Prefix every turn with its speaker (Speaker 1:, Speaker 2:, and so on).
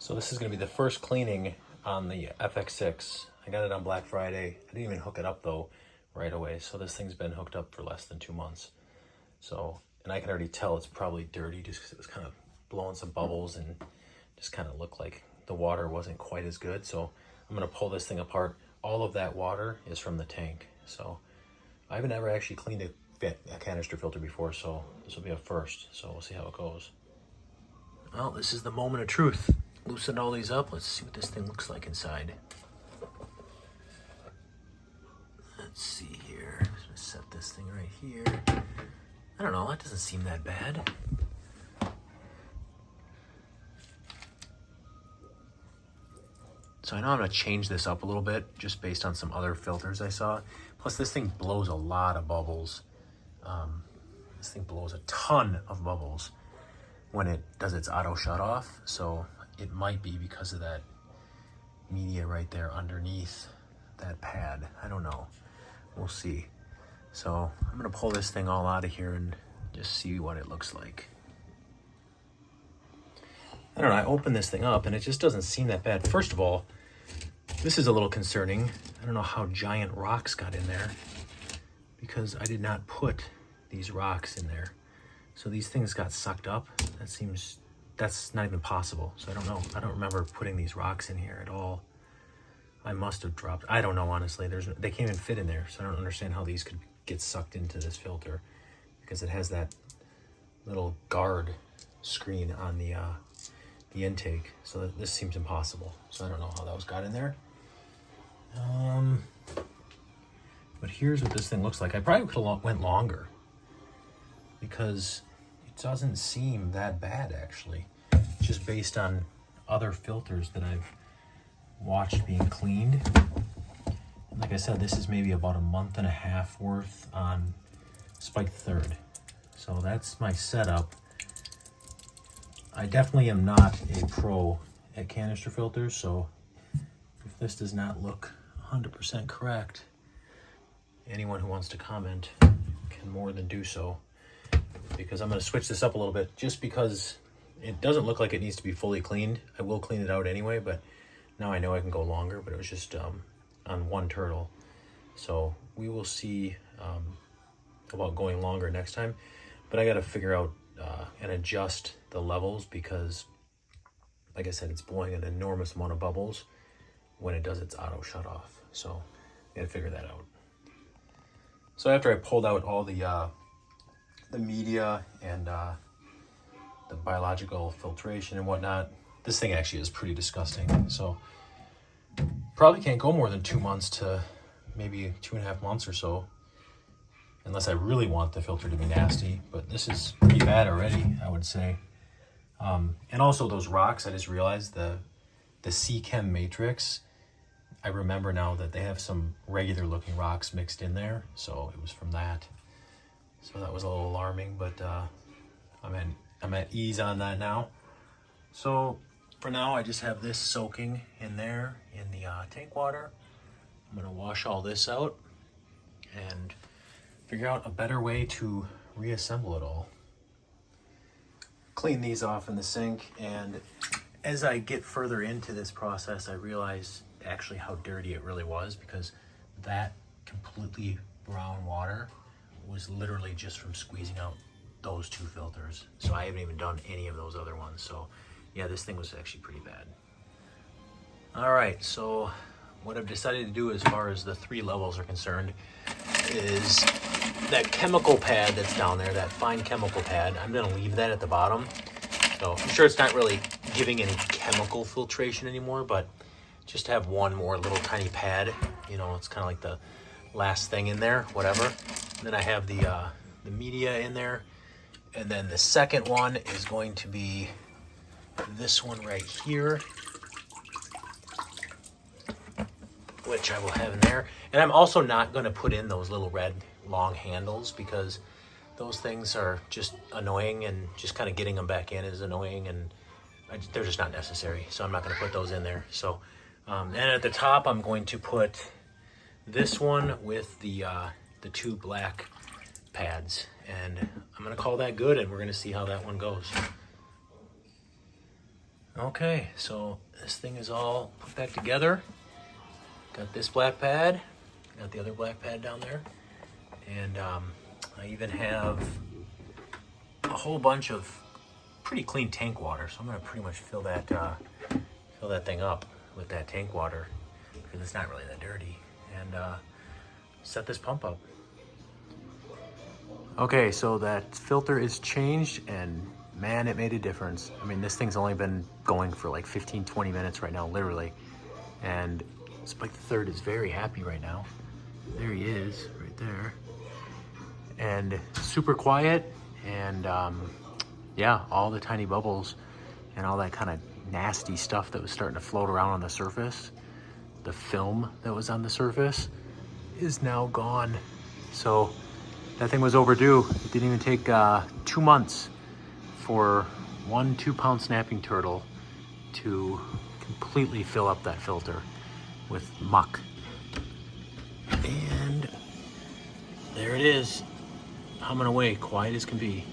Speaker 1: So this is going to be the first cleaning on the FX6. I got it on Black Friday. I didn't even hook it up though right away. So this thing's been hooked up for less than 2 months. So, and I can already tell it's probably dirty just because it was kind of blowing some bubbles and just kind of looked like the water wasn't quite as good. So I'm going to pull this thing apart. All of that water is from the tank. So I haven't ever actually cleaned a canister filter before, so this will be a first. So we'll see how it goes. Well, this is the moment of truth. Loosen all these up. Let's see what this thing looks like inside. Let's see here. I'm just gonna set this thing right here. I don't know, that doesn't seem that bad. So I know I'm gonna change this up a little bit just based on some other filters I saw. Plus this thing blows a lot of bubbles. This thing blows a ton of bubbles when it does its auto shut off. So it might be because of that media right there underneath that pad. I don't know. We'll see. So I'm gonna pull this thing all out of here and just see what it looks like. I don't know, I opened this thing up and it just doesn't seem that bad. First of all, this is a little concerning. I don't know how giant rocks got in there because I did not put these rocks in there. So these things got sucked up. That's not even possible. So I don't know. I don't remember putting these rocks in here at all. I must have dropped. I don't know, honestly. They can't even fit in there. So I don't understand how these could get sucked into this filter because it has that little guard screen on the intake. So this seems impossible. So I don't know how those got in there. But here's what this thing looks like. I probably could have went longer because it doesn't seem that bad actually, just based on other filters that I've watched being cleaned. And like I said, this is maybe about a month and a half worth on Spike 3rd. So that's my setup. I definitely am not a pro at canister filters, so if this does not look 100% correct, anyone who wants to comment can more than do so, because I'm going to switch this up a little bit just because it doesn't look like it needs to be fully cleaned. I will clean it out anyway, but now I know I can go longer, but it was just on one turtle. So we will see about going longer next time, but I got to figure out and adjust the levels because, like I said, it's blowing an enormous amount of bubbles when it does its auto shut off. So I got to figure that out. So after I pulled out all the media and the biological filtration and whatnot, this thing actually is pretty disgusting. So probably can't go more than 2 months to maybe 2.5 months or so, unless I really want the filter to be nasty. But this is pretty bad already, I would say. And also those rocks, I just realized the C-Chem matrix, I remember now that they have some regular looking rocks mixed in there. So it was from that. So that was a little alarming, but I'm at ease on that now. So for now, I just have this soaking in there in the tank water. I'm gonna wash all this out and figure out a better way to reassemble it all. Clean these off in the sink, and as I get further into this process, I realize actually how dirty it really was, because that completely brown water was literally just from squeezing out those 2 filters. So I haven't even done any of those other ones. So yeah, this thing was actually pretty bad. All right, so what I've decided to do as far as the 3 levels are concerned is that chemical pad that's down there, that fine chemical pad, I'm gonna leave that at the bottom. So I'm sure it's not really giving any chemical filtration anymore, but just have one more little tiny pad, you know, it's kind of like the last thing in there, whatever. And then I have the media in there. And then the second one is going to be this one right here, which I will have in there. And I'm also not going to put in those little red long handles because those things are just annoying, and just kind of getting them back in is annoying, and they're just not necessary. So I'm not going to put those in there. So, and at the top, I'm going to put this one with the 2 black pads, and I'm going to call that good, and we're going to see how that one goes. Okay, so this thing is all put back together. Got this black pad, got the other black pad down there, and I even have a whole bunch of pretty clean tank water. So I'm gonna pretty much fill that thing up with that tank water because it's not really that dirty, and set this pump up. Okay, so that filter is changed, and man, it made a difference. I mean, this thing's only been going for like 15-20 minutes right now, literally, and Spike the Third is very happy right now. There he is, right there, and super quiet, and yeah, all the tiny bubbles and all that kind of nasty stuff that was starting to float around on the surface, the film that was on the surface, is now gone. So that thing was overdue. It didn't even take 2 months for 1 2-pound snapping turtle to completely fill up that filter with muck. And there it is, humming away, quiet as can be.